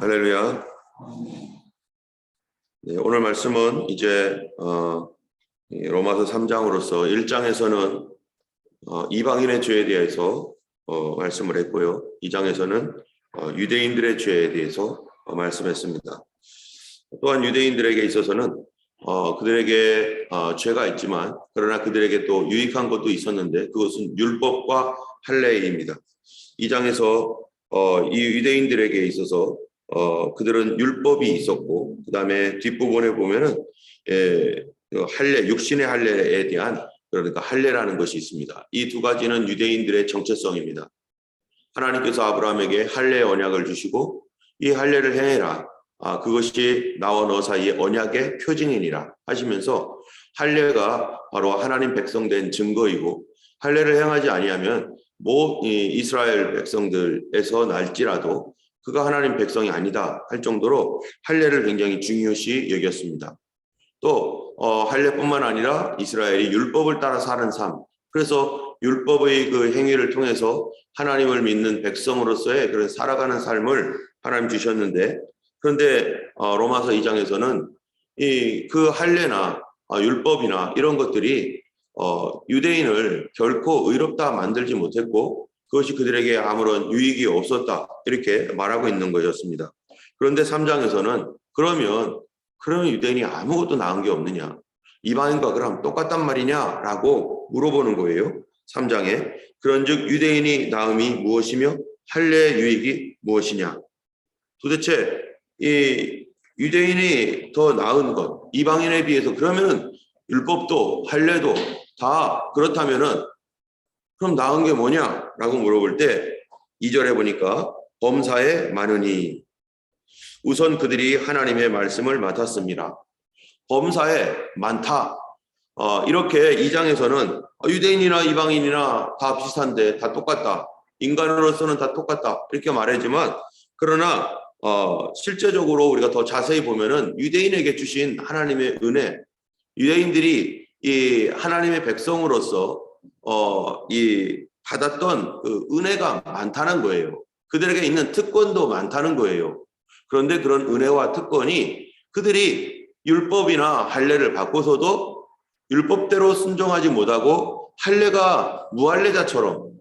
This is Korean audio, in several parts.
할렐루야. 네, 오늘 말씀은 이제 로마서 3장으로서 1장에서는 이방인의 죄에 대해서 말씀을 했고요. 2장에서는 유대인들의 죄에 대해서 말씀했습니다. 또한 유대인들에게 있어서는 그들에게 죄가 있지만 그러나 그들에게 또 유익한 것도 있었는데 그것은 율법과 할례입니다. 2장에서 이 유대인들에게 있어서 그들은 율법이 있었고 그 다음에 뒷부분에 보면은 할례, 육신의 할례에 대한 그러니까 할례라는 것이 있습니다. 이 두 가지는 유대인들의 정체성입니다. 하나님께서 아브라함에게 할례의 언약을 주시고 이 할례를 행해라. 그것이 나와 너 사이의 언약의 표징이니라 하시면서 할례가 바로 하나님 백성된 증거이고 할례를 행하지 아니하면 이스라엘 백성들에서 날지라도 그가 하나님 백성이 아니다 할 정도로 할례를 굉장히 중요시 여겼습니다. 또 할례뿐만 아니라 이스라엘이 율법을 따라 사는 삶, 그래서 율법의 그 행위를 통해서 하나님을 믿는 백성으로서의 그런 살아가는 삶을 하나님 주셨는데, 그런데 로마서 2장에서는 그 할례나 율법이나 이런 것들이 유대인을 결코 의롭다 만들지 못했고 그것이 그들에게 아무런 유익이 없었다 이렇게 말하고 있는 것이었습니다. 그런데 3장에서는 그러면 유대인이 아무것도 나은 게 없느냐, 이방인과 그럼 똑같단 말이냐 라고 물어보는 거예요. 3장에 그런즉 유대인이 나음이 무엇이며 할례의 유익이 무엇이냐. 도대체 이 유대인이 더 나은 것, 이방인에 비해서 그러면 율법도 할례도 다 그렇다면은 그럼 나은 게 뭐냐라고 물어볼 때 2절에 보니까 범사에 많으니, 우선 그들이 하나님의 말씀을 맡았습니다. 범사에 많다. 이렇게 2장에서는 유대인이나 이방인이나 다 비슷한데 다 똑같다. 인간으로서는 다 똑같다. 이렇게 말하지만 그러나 실제적으로 우리가 더 자세히 보면은 유대인에게 주신 하나님의 은혜, 유대인들이 이 하나님의 백성으로서 이 받았던 그 은혜가 많다는 거예요. 그들에게 있는 특권도 많다는 거예요. 그런데 그런 은혜와 특권이 그들이 율법이나 할례를 받고서도 율법대로 순종하지 못하고 할례가 무할례자처럼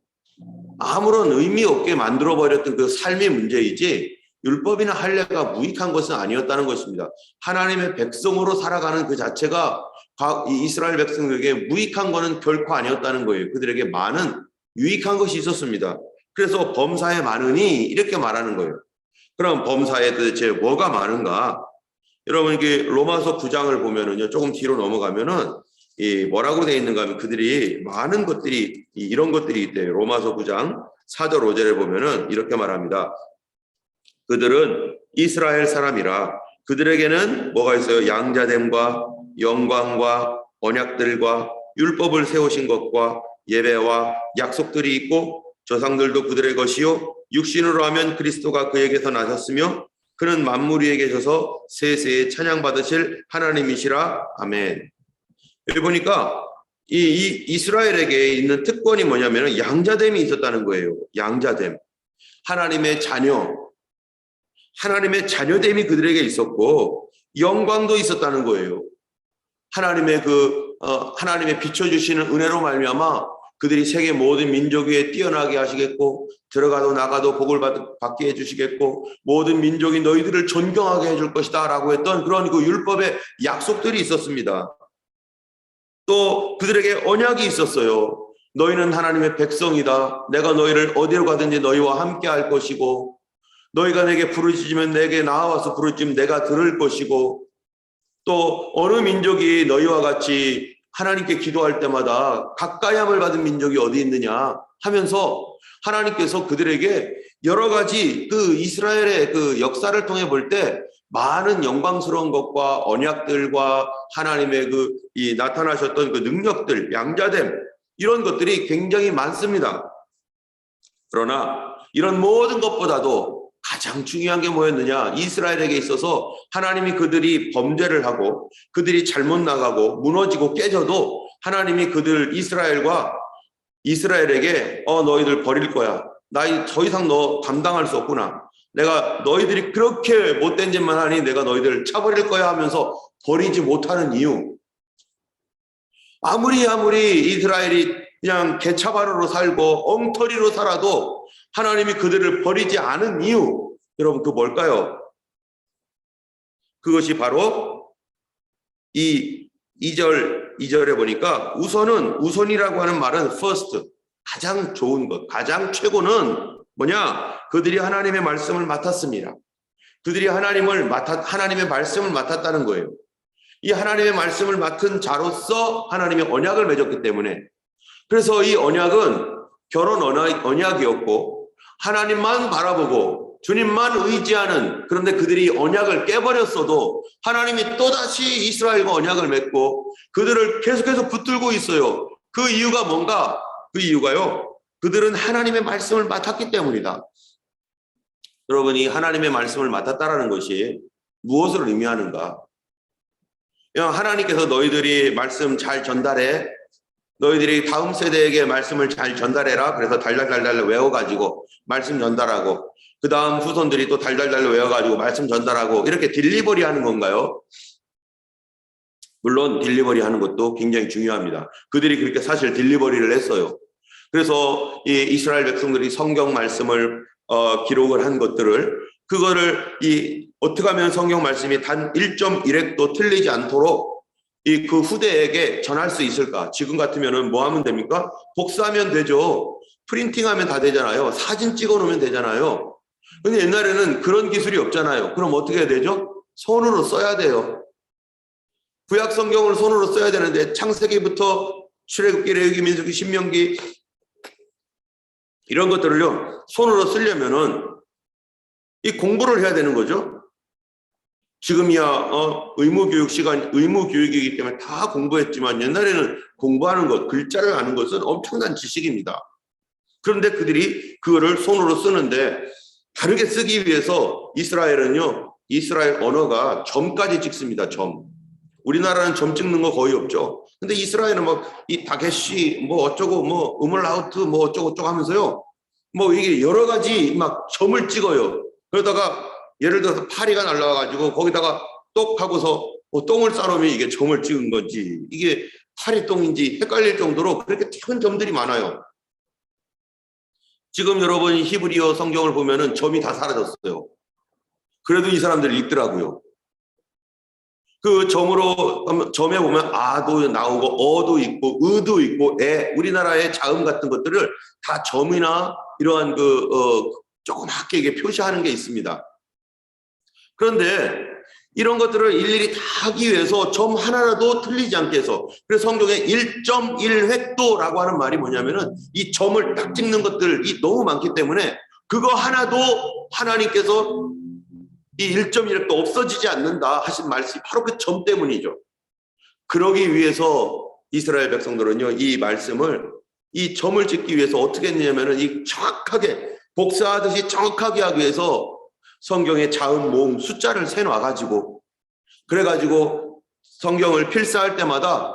아무런 의미 없게 만들어버렸던 그 삶의 문제이지 율법이나 할례가 무익한 것은 아니었다는 것입니다. 하나님의 백성으로 살아가는 그 자체가 이스라엘 백성들에게 무익한 것은 결코 아니었다는 거예요. 그들에게 많은 유익한 것이 있었습니다. 그래서 범사에 많으니 이렇게 말하는 거예요. 그럼 범사에 도대체 뭐가 많은가? 여러분 이게 로마서 9장을 보면은요, 조금 뒤로 넘어가면은 뭐라고 되어 있는가 하면 그들이 많은 것들이 이런 것들이 있대요. 로마서 9장 4절 5절에 보면은 이렇게 말합니다. 그들은 이스라엘 사람이라 그들에게는 뭐가 있어요? 양자됨과 영광과 언약들과 율법을 세우신 것과 예배와 약속들이 있고 조상들도 그들의 것이요 육신으로 하면 그리스도가 그에게서 나셨으며 그는 만물 위에 계셔서 세세에 찬양받으실 하나님이시라. 아멘. 여기 보니까 이 이스라엘에게 있는 특권이 뭐냐면 양자됨이 있었다는 거예요. 양자됨. 하나님의 자녀됨이 그들에게 있었고 영광도 있었다는 거예요. 하나님의 비춰주시는 은혜로 말미암아 그들이 세계 모든 민족 위에 뛰어나게 하시겠고 들어가도 나가도 복을 받게 해주시겠고 모든 민족이 너희들을 존경하게 해줄 것이다 라고 했던 그런 그 율법의 약속들이 있었습니다. 또 그들에게 언약이 있었어요. 너희는 하나님의 백성이다. 내가 너희를 어디로 가든지 너희와 함께 할 것이고 너희가 내게 부르짖으면 내게 나와서 부르짖으면 내가 들을 것이고 또 어느 민족이 너희와 같이 하나님께 기도할 때마다 가까이함을 받은 민족이 어디 있느냐 하면서 하나님께서 그들에게 여러 가지 그 이스라엘의 그 역사를 통해 볼 때 많은 영광스러운 것과 언약들과 하나님의 이 나타나셨던 그 능력들, 양자됨 이런 것들이 굉장히 많습니다. 그러나 이런 모든 것보다도 가장 중요한 게 뭐였느냐? 이스라엘에게 있어서 하나님이 그들이 범죄를 하고 그들이 잘못 나가고 무너지고 깨져도 하나님이 이스라엘에게 너희들 버릴 거야. 나 더 이상 너 감당할 수 없구나. 내가 너희들이 그렇게 못된 짓만 하니 내가 너희들을 차버릴 거야 하면서 버리지 못하는 이유. 아무리 이스라엘이 그냥 개차반으로 살고 엉터리로 살아도 하나님이 그들을 버리지 않은 이유. 여러분, 그 뭘까요? 그것이 바로 이 2절에 보니까 우선이라고 하는 말은 first, 가장 좋은 것, 가장 최고는 뭐냐? 그들이 하나님의 말씀을 맡았습니다. 그들이 하나님의 말씀을 맡았다는 거예요. 이 하나님의 말씀을 맡은 자로서 하나님의 언약을 맺었기 때문에, 그래서 이 언약은 결혼 언약이었고 하나님만 바라보고 주님만 의지하는, 그런데 그들이 언약을 깨버렸어도 하나님이 또다시 이스라엘과 언약을 맺고 그들을 계속해서 붙들고 있어요. 그 이유가 뭔가? 그 이유가요, 그들은 하나님의 말씀을 맡았기 때문이다. 여러분이 하나님의 말씀을 맡았다라는 것이 무엇을 의미하는가? 하나님께서 너희들이 말씀 잘 전달해, 너희들이 다음 세대에게 말씀을 잘 전달해라. 그래서 달달달달 외워가지고 말씀 전달하고, 그 다음 후손들이 또 달달달 외워가지고 말씀 전달하고, 이렇게 딜리버리 하는 건가요? 물론 딜리버리 하는 것도 굉장히 중요합니다. 그들이 그렇게 사실 딜리버리를 했어요. 그래서 이 이스라엘 백성들이 성경 말씀을 기록을 한 것들을, 그거를 어떻게 하면 성경 말씀이 단 1.1획도 틀리지 않도록 그 후대에게 전할 수 있을까? 지금 같으면은 뭐 하면 됩니까? 복사하면 되죠. 프린팅하면 다 되잖아요. 사진 찍어 놓으면 되잖아요. 근데 옛날에는 그런 기술이 없잖아요. 그럼 어떻게 해야 되죠? 손으로 써야 돼요. 구약 성경을 손으로 써야 되는데, 창세기부터 출애굽기, 레위기, 민수기, 신명기 이런 것들을요 손으로 쓰려면은 이 공부를 해야 되는 거죠. 지금이야 의무교육 시간, 의무교육이기 때문에 다 공부했지만, 옛날에는 공부하는 것, 글자를 아는 것은 엄청난 지식입니다. 그런데 그들이 그거를 손으로 쓰는데, 다르게 쓰기 위해서 이스라엘은요, 이스라엘 언어가 점까지 찍습니다. 점. 우리나라는 점 찍는 거 거의 없죠. 근데 이스라엘은 이 다게시 뭐 어쩌고 뭐 우물라우트 뭐 어쩌고 저쩌고 하면서요, 뭐 이게 여러 가지 막 점을 찍어요. 그러다가 예를 들어서 파리가 날라와가지고 거기다가 똑 하고서 똥을 싸놓으면 이게 점을 찍은 건지, 이게 파리똥인지 헷갈릴 정도로 그렇게 큰 점들이 많아요. 지금 여러분이 히브리어 성경을 보면은 점이 다 사라졌어요. 그래도 이 사람들이 읽더라고요. 그 점에 보면 아도 나오고 어도 있고 의도 있고 우리나라의 자음 같은 것들을 다 점이나 이러한 조그맣게 이게 표시하는 게 있습니다. 그런데 이런 것들을 일일이 다 하기 위해서 점 하나라도 틀리지 않게 해서, 그래서 성경에 1.1획도라고 하는 말이 뭐냐면은 이 점을 딱 찍는 것들이 너무 많기 때문에 그거 하나도 하나님께서 이 1.1획도 없어지지 않는다 하신 말씀이 바로 그 점 때문이죠. 그러기 위해서 이스라엘 백성들은요, 이 말씀을, 이 점을 찍기 위해서 어떻게 했냐면은 이 정확하게 복사하듯이 정확하게 하기 위해서 성경의 자음, 모음, 숫자를 세놔가지고, 그래가지고 성경을 필사할 때마다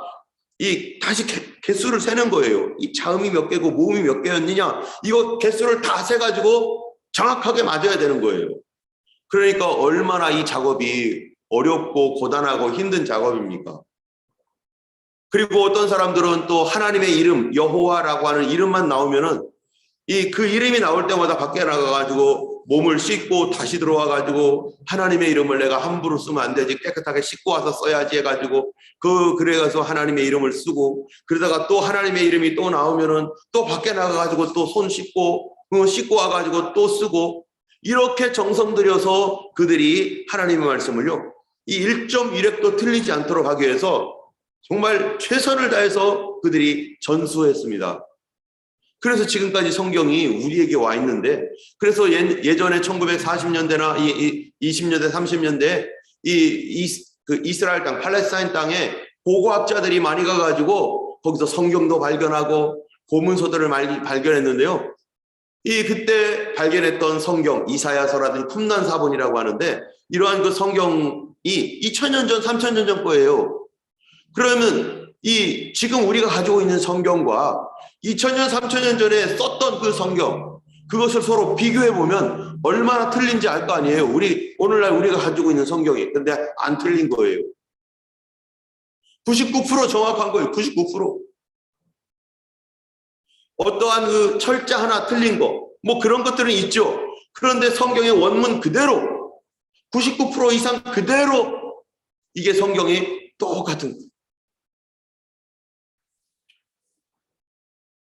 다시 개수를 세는 거예요. 이 자음이 몇 개고 모음이 몇 개였느냐, 이거 개수를 다 세가지고 정확하게 맞아야 되는 거예요. 그러니까 얼마나 이 작업이 어렵고 고단하고 힘든 작업입니까? 그리고 어떤 사람들은 또 하나님의 이름, 여호와라고 하는 이름만 나오면은 그 이름이 나올 때마다 밖에 나가가지고 몸을 씻고 다시 들어와가지고 하나님의 이름을 내가 함부로 쓰면 안 되지, 깨끗하게 씻고 와서 써야지 해가지고 그래가서 하나님의 이름을 쓰고, 그러다가 또 하나님의 이름이 또 나오면은 또 밖에 나가가지고 또 손 씻고 와가지고 또 쓰고, 이렇게 정성 들여서 그들이 하나님의 말씀을요, 이 1.1획도 틀리지 않도록 하기 위해서 정말 최선을 다해서 그들이 전수했습니다. 그래서 지금까지 성경이 우리에게 와 있는데, 그래서 예전에 1940년대나 20년대, 30년대 그 이스라엘 땅, 팔레스타인 땅에 고고학자들이 많이 가가지고 거기서 성경도 발견하고 고문서들을 많이 발견했는데요. 그때 발견했던 성경, 이사야서라든지 쿰난사본이라고 하는데, 이러한 그 성경이 2000년 전, 3000년 전 거예요. 그러면 지금 우리가 가지고 있는 성경과 2000년, 3000년 전에 썼던 그 성경, 그것을 서로 비교해 보면 얼마나 틀린지 알 거 아니에요. 오늘날 우리가 가지고 있는 성경이. 근데 안 틀린 거예요. 99% 정확한 거예요. 99%. 어떠한 그 철자 하나 틀린 거, 뭐 그런 것들은 있죠. 그런데 성경의 원문 그대로 99% 이상 그대로 이게 성경이 똑같은 거예요.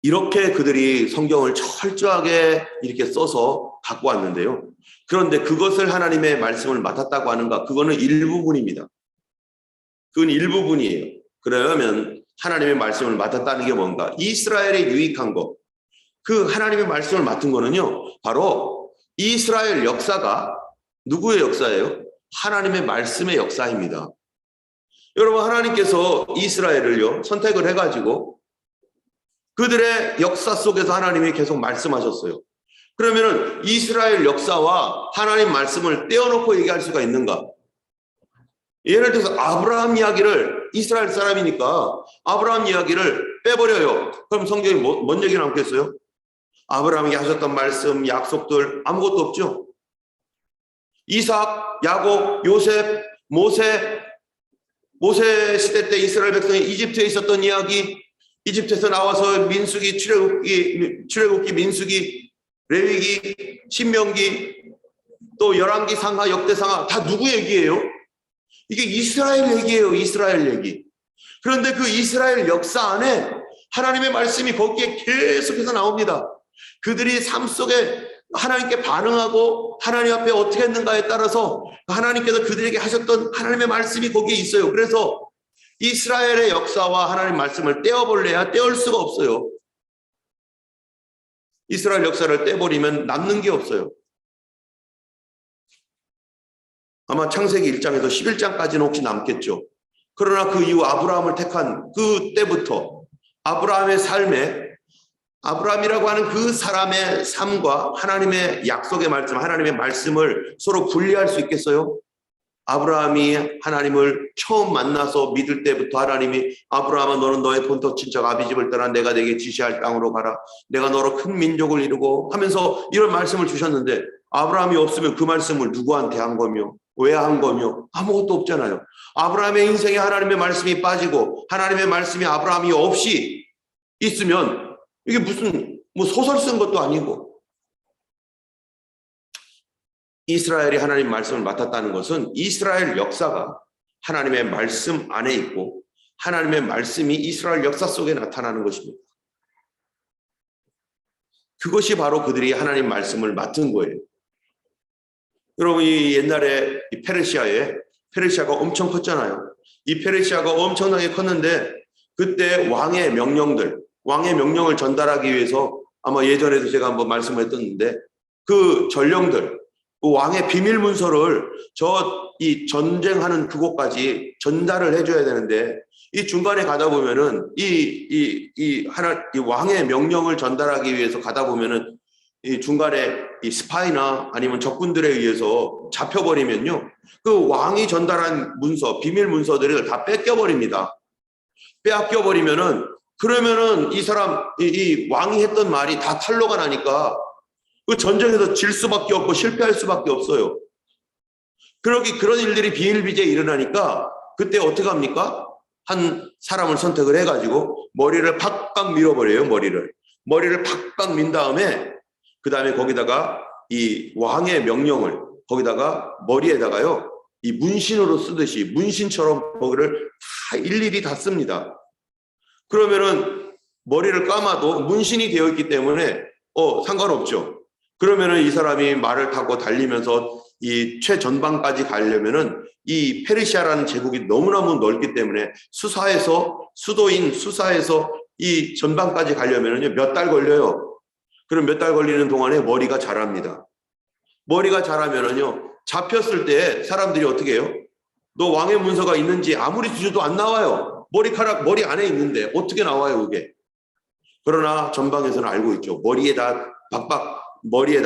이렇게 그들이 성경을 철저하게 이렇게 써서 갖고 왔는데요. 그런데 그것을 하나님의 말씀을 맡았다고 하는가? 그거는 일부분입니다. 그건 일부분이에요. 그러면 하나님의 말씀을 맡았다는 게 뭔가? 이스라엘에 유익한 것. 그 하나님의 말씀을 맡은 거는요. 바로 이스라엘 역사가 누구의 역사예요? 하나님의 말씀의 역사입니다. 여러분, 하나님께서 이스라엘을요 선택을 해가지고 그들의 역사 속에서 하나님이 계속 말씀하셨어요. 그러면은 이스라엘 역사와 하나님 말씀을 떼어놓고 얘기할 수가 있는가? 예를 들어서 아브라함 이야기를, 이스라엘 사람이니까 아브라함 이야기를 빼버려요. 그럼 성경에 뭔 얘기 남겠어요? 아브라함이 하셨던 말씀, 약속들 아무것도 없죠. 이삭, 야곱, 요셉, 모세 시대 때 이스라엘 백성이 이집트에 있었던 이야기, 이집트에서 나와서 민수기, 출애굽기, 민수기, 레위기, 신명기, 또 열왕기, 상하, 역대상하 다 누구 얘기예요? 이게 이스라엘 얘기예요. 이스라엘 얘기. 그런데 그 이스라엘 역사 안에 하나님의 말씀이 거기에 계속해서 나옵니다. 그들이 삶 속에 하나님께 반응하고 하나님 앞에 어떻게 했는가에 따라서 하나님께서 그들에게 하셨던 하나님의 말씀이 거기에 있어요. 그래서 이스라엘의 역사와 하나님 말씀을 떼어볼래야 떼올 수가 없어요. 이스라엘 역사를 떼버리면 남는 게 없어요. 아마 창세기 1장에서 11장까지는 혹시 남겠죠. 그러나 그 이후 아브라함을 택한 그 때부터 아브라함의 삶에, 아브라함이라고 하는 그 사람의 삶과 하나님의 약속의 말씀, 하나님의 말씀을 서로 분리할 수 있겠어요? 아브라함이 하나님을 처음 만나서 믿을 때부터 하나님이 아브라함아 너는 너의 본토 친척 아비집을 떠나 내가 내게 지시할 땅으로 가라. 내가 너로 큰 민족을 이루고 하면서 이런 말씀을 주셨는데 아브라함이 없으면 그 말씀을 누구한테 한 거며 왜 한 거며 아무것도 없잖아요. 아브라함의 인생에 하나님의 말씀이 빠지고 하나님의 말씀이 아브라함이 없이 있으면 이게 무슨 뭐 소설 쓴 것도 아니고, 이스라엘이 하나님 말씀을 맡았다는 것은 이스라엘 역사가 하나님의 말씀 안에 있고 하나님의 말씀이 이스라엘 역사 속에 나타나는 것입니다. 그것이 바로 그들이 하나님 말씀을 맡은 거예요. 여러분, 이 옛날에 이 페르시아가 엄청 컸잖아요. 이 페르시아가 엄청나게 컸는데 그때 왕의 명령을 전달하기 위해서 아마 예전에도 제가 한번 말씀을 했었는데 그 전령들, 그 왕의 비밀 문서를 이 전쟁하는 그곳까지 전달을 해줘야 되는데 이 중간에 가다 보면은 이 왕의 명령을 전달하기 위해서 가다 보면은 이 중간에 이 스파이나 아니면 적군들에 의해서 잡혀버리면요, 그 왕이 전달한 문서, 비밀 문서들을 다 뺏겨버립니다. 빼앗겨버리면은 그러면은 이 왕이 했던 말이 다 탄로가 나니까 그 전쟁에서 질 수밖에 없고 실패할 수밖에 없어요. 그런 일들이 비일비재에 일어나니까 그때 어떻게 합니까? 한 사람을 선택을 해가지고 머리를 팍팍 밀어버려요. 머리를 팍팍 민 다음에 그 다음에 거기다가 이 왕의 명령을 거기다가 머리에다가요 이 문신으로 쓰듯이 문신처럼 거기를 다 일일이 다 씁니다. 그러면은 머리를 감아도 문신이 되어 있기 때문에 상관없죠. 그러면은 이 사람이 말을 타고 달리면서 이 최전방까지 가려면은 이 페르시아라는 제국이 너무너무 넓기 때문에 수도인 수사에서 이 전방까지 가려면은요 몇 달 걸려요. 그럼 몇 달 걸리는 동안에 머리가 자랍니다. 머리가 자라면은요 잡혔을 때 사람들이 어떻게 해요? 너 왕의 문서가 있는지 아무리 뒤져도 안 나와요. 머리 안에 있는데 어떻게 나와요 그게? 그러나 전방에서는 알고 있죠. 머리에다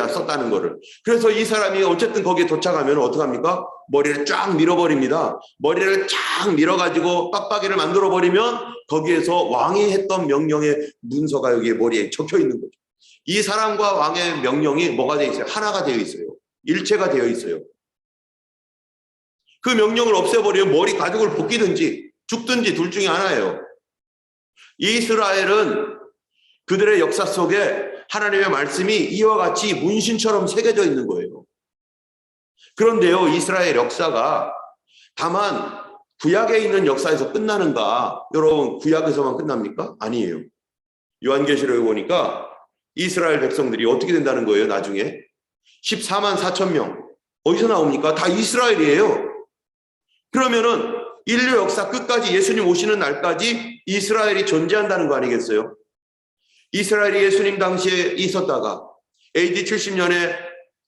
썼다는 거를. 그래서 이 사람이 어쨌든 거기에 도착하면 어떡합니까? 머리를 쫙 밀어버립니다. 머리를 쫙 밀어가지고 빡빡이를 만들어버리면 거기에서 왕이 했던 명령의 문서가 여기에 머리에 적혀 있는 거죠. 이 사람과 왕의 명령이 뭐가 되어 있어요? 하나가 되어 있어요. 일체가 되어 있어요. 그 명령을 없애버리면 머리 가죽을 벗기든지 죽든지 둘 중에 하나예요. 이스라엘은 그들의 역사 속에 하나님의 말씀이 이와 같이 문신처럼 새겨져 있는 거예요. 그런데요, 이스라엘 역사가 다만 구약에 있는 역사에서 끝나는가? 여러분, 구약에서만 끝납니까? 아니에요. 요한계시록에 보니까 이스라엘 백성들이 어떻게 된다는 거예요, 나중에? 14만 4천 명. 어디서 나옵니까? 다 이스라엘이에요. 그러면은 인류 역사 끝까지 예수님 오시는 날까지 이스라엘이 존재한다는 거 아니겠어요? 이스라엘이 예수님 당시에 있었다가 AD 70년에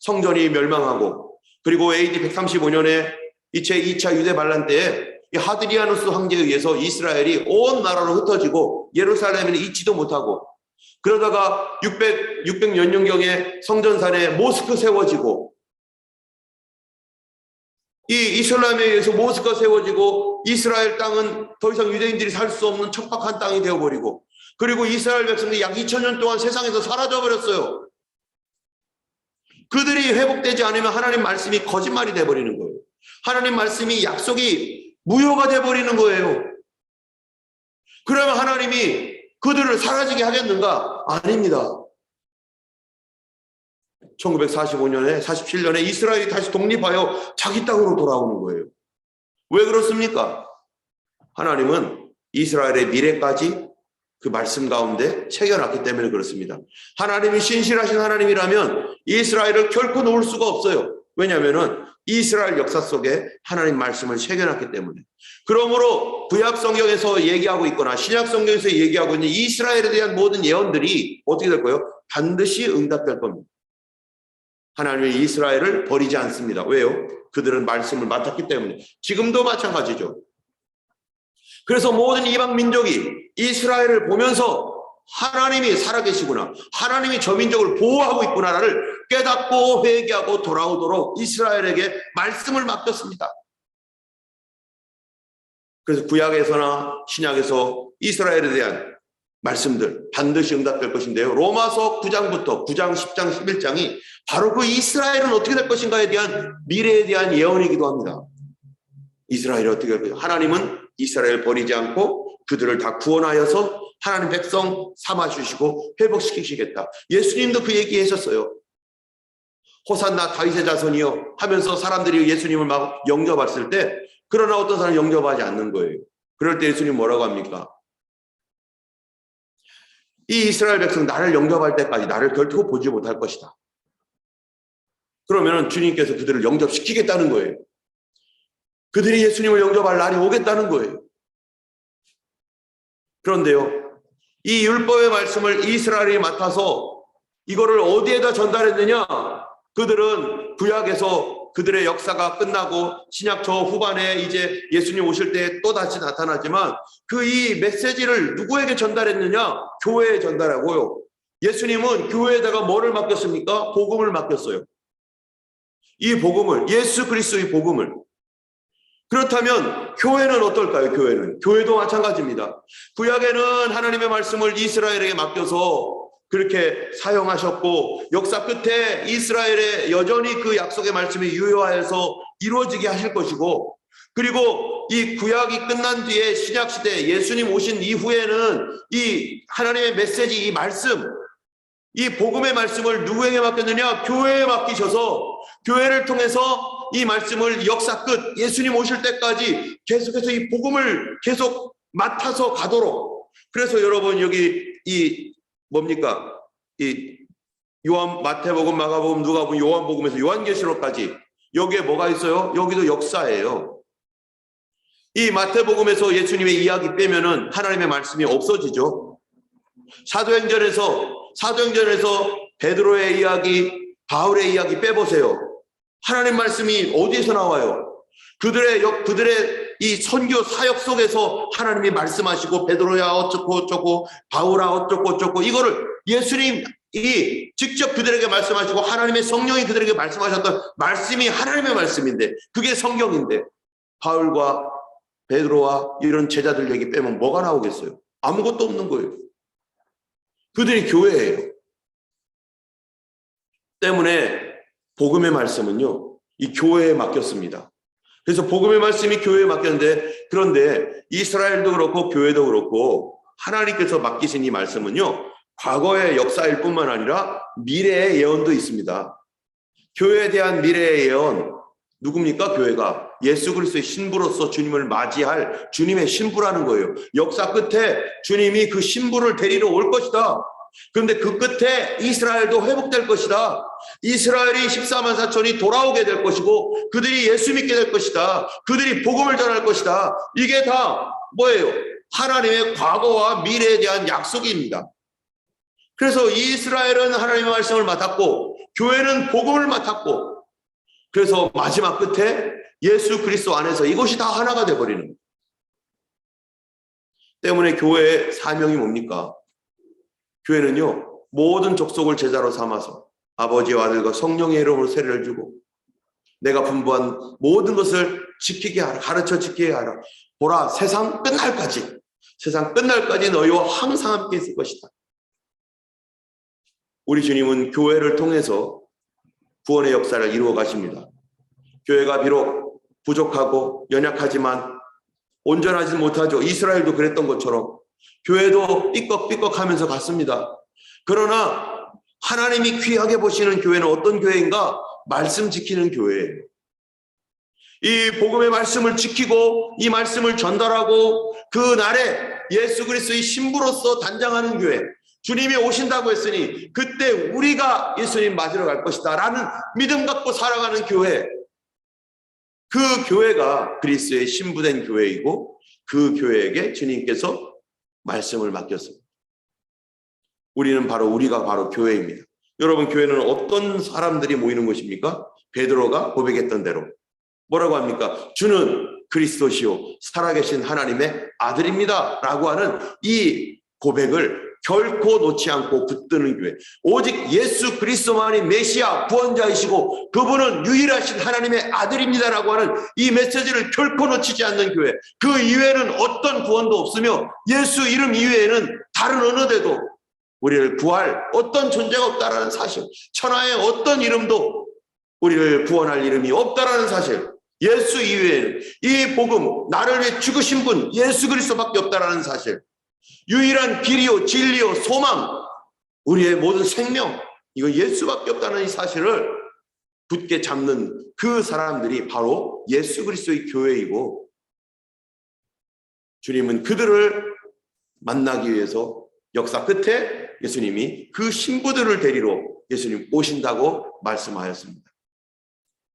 성전이 멸망하고, 그리고 AD 135년에 제2차 유대 반란 때에 하드리아누스 황제에 의해서 이스라엘이 온 나라로 흩어지고 예루살렘에는 있지도 못하고, 그러다가 600몇 년경에 성전산에 모스크 세워지고, 이 이슬람에 의해서 모스크가 세워지고 이스라엘 땅은 더 이상 유대인들이 살 수 없는 척박한 땅이 되어버리고, 그리고 이스라엘 백성들이 약 2000년 동안 세상에서 사라져버렸어요. 그들이 회복되지 않으면 하나님 말씀이 거짓말이 돼버리는 거예요. 하나님 말씀이 약속이 무효가 돼버리는 거예요. 그러면 하나님이 그들을 사라지게 하겠는가? 아닙니다. 1945년에 47년에 이스라엘이 다시 독립하여 자기 땅으로 돌아오는 거예요. 왜 그렇습니까? 하나님은 이스라엘의 미래까지 그 말씀 가운데 새겨놨기 때문에 그렇습니다. 하나님이 신실하신 하나님이라면 이스라엘을 결코 놓을 수가 없어요. 왜냐하면 이스라엘 역사 속에 하나님 말씀을 새겨놨기 때문에. 그러므로 구약 성경에서 얘기하고 있거나 신약 성경에서 얘기하고 있는 이스라엘에 대한 모든 예언들이 어떻게 될 거예요? 반드시 응답될 겁니다. 하나님은 이스라엘을 버리지 않습니다. 왜요? 그들은 말씀을 맡았기 때문에. 지금도 마찬가지죠. 그래서 모든 이방 민족이 이스라엘을 보면서 하나님이 살아계시구나, 하나님이 저 민족을 보호하고 있구나를 깨닫고 회개하고 돌아오도록 이스라엘에게 말씀을 맡겼습니다. 그래서 구약에서나 신약에서 이스라엘에 대한 말씀들 반드시 응답될 것인데요, 로마서 9장부터 9장, 10장, 11장이 바로 그 이스라엘은 어떻게 될 것인가에 대한 미래에 대한 예언이기도 합니다. 이스라엘이 어떻게 될 것인가? 하나님은 이스라엘을 버리지 않고 그들을 다 구원하여서 하나님 백성 삼아주시고 회복시키시겠다. 예수님도 그 얘기하셨어요. 호산나 다윗의 자손이요 하면서 사람들이 예수님을 막 영접했을 때, 그러나 어떤 사람은 영접하지 않는 거예요. 그럴 때 예수님 뭐라고 합니까? 이 이스라엘 백성 나를 영접할 때까지 나를 결코 보지 못할 것이다. 그러면 주님께서 그들을 영접시키겠다는 거예요. 그들이 예수님을 영접할 날이 오겠다는 거예요. 그런데요, 이 율법의 말씀을 이스라엘이 맡아서 이거를 어디에다 전달했느냐? 그들은 구약에서 그들의 역사가 끝나고 신약 저 후반에 이제 예수님 오실 때 또 다시 나타나지만 그 이 메시지를 누구에게 전달했느냐? 교회에 전달하고요. 예수님은 교회에다가 뭐를 맡겼습니까? 복음을 맡겼어요. 이 복음을, 예수 그리스도의 복음을. 그렇다면 교회는 어떨까요? 교회도 마찬가지입니다. 구약에는 하나님의 말씀을 이스라엘에게 맡겨서 그렇게 사용하셨고, 역사 끝에 이스라엘에 여전히 그 약속의 말씀이 유효하여서 이루어지게 하실 것이고, 그리고 이 구약이 끝난 뒤에 신약 시대 예수님 오신 이후에는 이 하나님의 메시지, 이 말씀, 이 복음의 말씀을 누구에게 맡겼느냐? 교회에 맡기셔서 교회를 통해서 이 말씀을 역사 끝 예수님 오실 때까지 계속해서 이 복음을 계속 맡아서 가도록. 그래서 여러분 여기 이 뭡니까? 이 요한, 마태복음, 마가복음, 누가복음, 요한복음에서 요한계시록까지 여기에 뭐가 있어요? 여기도 역사예요. 이 마태복음에서 예수님의 이야기 빼면은 하나님의 말씀이 없어지죠. 사도행전에서 베드로의 이야기, 바울의 이야기 빼보세요. 하나님 말씀이 어디에서 나와요? 그들의 이 선교 사역 속에서 하나님이 말씀하시고, 베드로야 어쩌고 바울아 어쩌고 이거를 예수님이 직접 그들에게 말씀하시고 하나님의 성령이 그들에게 말씀하셨던 말씀이 하나님의 말씀인데, 그게 성경인데 바울과 베드로와 이런 제자들 얘기 빼면 뭐가 나오겠어요? 아무것도 없는 거예요. 그들이 교회예요. 때문에 복음의 말씀은요, 이 교회에 맡겼습니다. 그래서 복음의 말씀이 교회에 맡겼는데, 그런데 이스라엘도 그렇고 교회도 그렇고 하나님께서 맡기신 이 말씀은요, 과거의 역사일 뿐만 아니라 미래의 예언도 있습니다. 교회에 대한 미래의 예언, 누굽니까? 교회가 예수 그리스도의 신부로서 주님을 맞이할 주님의 신부라는 거예요. 역사 끝에 주님이 그 신부를 데리러 올 것이다. 그런데 그 끝에 이스라엘도 회복될 것이다. 이스라엘이 14만 4천이 돌아오게 될 것이고 그들이 예수 믿게 될 것이다. 그들이 복음을 전할 것이다. 이게 다 뭐예요? 하나님의 과거와 미래에 대한 약속입니다. 그래서 이스라엘은 하나님의 말씀을 맡았고 교회는 복음을 맡았고, 그래서 마지막 끝에 예수 그리스도 안에서 이것이 다 하나가 되어버리는 거예요. 때문에 교회의 사명이 뭡니까? 교회는요, 모든 족속을 제자로 삼아서 아버지와 아들과 성령의 이름으로 세례를 주고 내가 분부한 모든 것을 지키게 하라, 가르쳐 지키게 하라. 보라, 세상 끝날까지 너희와 항상 함께 있을 것이다. 우리 주님은 교회를 통해서 구원의 역사를 이루어 가십니다. 교회가 비록 부족하고 연약하지만 온전하지 못하죠. 이스라엘도 그랬던 것처럼 교회도 삐걱삐걱하면서 갔습니다. 그러나 하나님이 귀하게 보시는 교회는 어떤 교회인가? 말씀 지키는 교회예요. 이 복음의 말씀을 지키고 이 말씀을 전달하고 그 날에 예수 그리스도의 신부로서 단장하는 교회, 주님이 오신다고 했으니 그때 우리가 예수님 맞으러 갈 것이다 라는 믿음 갖고 살아가는 교회, 그 교회가 그리스도의 신부된 교회이고 그 교회에게 주님께서 말씀을 맡겼습니다. 우리가 바로 교회입니다. 여러분, 교회는 어떤 사람들이 모이는 곳입니까? 베드로가 고백했던 대로 뭐라고 합니까? 주는 그리스도시요 살아계신 하나님의 아들입니다 라고 하는 이 고백을 결코 놓지 않고 붙드는 교회, 오직 예수 그리스도만이 메시아 구원자이시고 그분은 유일하신 하나님의 아들입니다라고 하는 이 메시지를 결코 놓치지 않는 교회, 그 이외에는 어떤 구원도 없으며 예수 이름 이외에는 다른 어느 데도 우리를 구할 어떤 존재가 없다라는 사실, 천하의 어떤 이름도 우리를 구원할 이름이 없다라는 사실, 예수 이외에는 이 복음, 나를 위해 죽으신 분 예수 그리스도밖에 없다라는 사실, 유일한 길이요 진리요 소망, 우리의 모든 생명, 이거 예수밖에 없다는 이 사실을 굳게 잡는 그 사람들이 바로 예수 그리스도의 교회이고, 주님은 그들을 만나기 위해서 역사 끝에 예수님이 그 신부들을 데리러 예수님 오신다고 말씀하였습니다.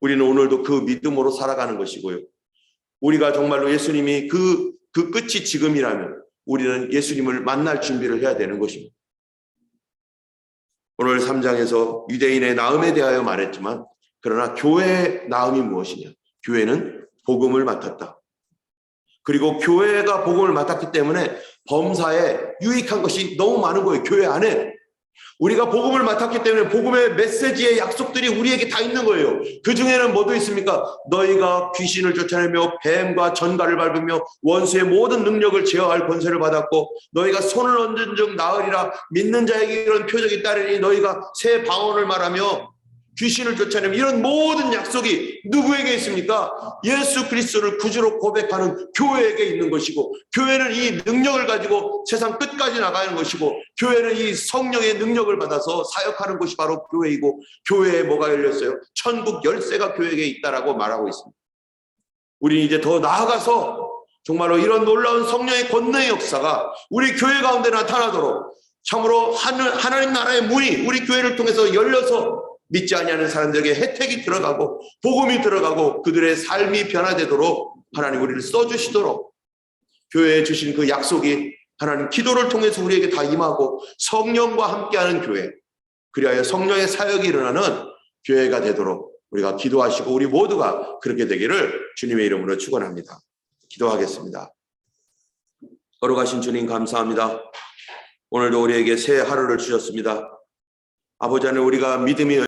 우리는 오늘도 그 믿음으로 살아가는 것이고요, 우리가 정말로 예수님이 그 끝이 지금이라면 우리는 예수님을 만날 준비를 해야 되는 것입니다. 오늘 3장에서 유대인의 나음에 대하여 말했지만, 그러나 교회의 나음이 무엇이냐? 교회는 복음을 맡았다. 그리고 교회가 복음을 맡았기 때문에 범사에 유익한 것이 너무 많은 거예요. 교회 안에 우리가 복음을 맡았기 때문에 복음의 메시지의 약속들이 우리에게 다 있는 거예요. 그 중에는 뭐도 있습니까? 너희가 귀신을 쫓아내며 뱀과 전갈을 밟으며 원수의 모든 능력을 제어할 권세를 받았고 너희가 손을 얹은 즉 나으리라. 믿는 자에게 이런 표적이 따르니 너희가 새 방언을 말하며 귀신을 쫓아내며, 이런 모든 약속이 누구에게 있습니까? 예수 그리스도를 구주로 고백하는 교회에게 있는 것이고, 교회는 이 능력을 가지고 세상 끝까지 나가는 것이고, 교회는 이 성령의 능력을 받아서 사역하는 것이 바로 교회이고, 교회에 뭐가 열렸어요? 천국 열쇠가 교회에게 있다라고 말하고 있습니다. 우리는 이제 더 나아가서 정말로 이런 놀라운 성령의 권능의 역사가 우리 교회 가운데 나타나도록 참으로 하나님 나라의 문이 우리 교회를 통해서 열려서 믿지 아니하는 사람들에게 혜택이 들어가고 복음이 들어가고 그들의 삶이 변화되도록 하나님 우리를 써주시도록, 교회에 주신 그 약속이 하나님 기도를 통해서 우리에게 다 임하고 성령과 함께하는 교회, 그리하여 성령의 사역이 일어나는 교회가 되도록 우리가 기도하시고 우리 모두가 그렇게 되기를 주님의 이름으로 축원합니다. 기도하겠습니다. 거룩하신 주님 감사합니다. 오늘도 우리에게 새 하루를 주셨습니다. 아버지 하나님, 우리가 믿음이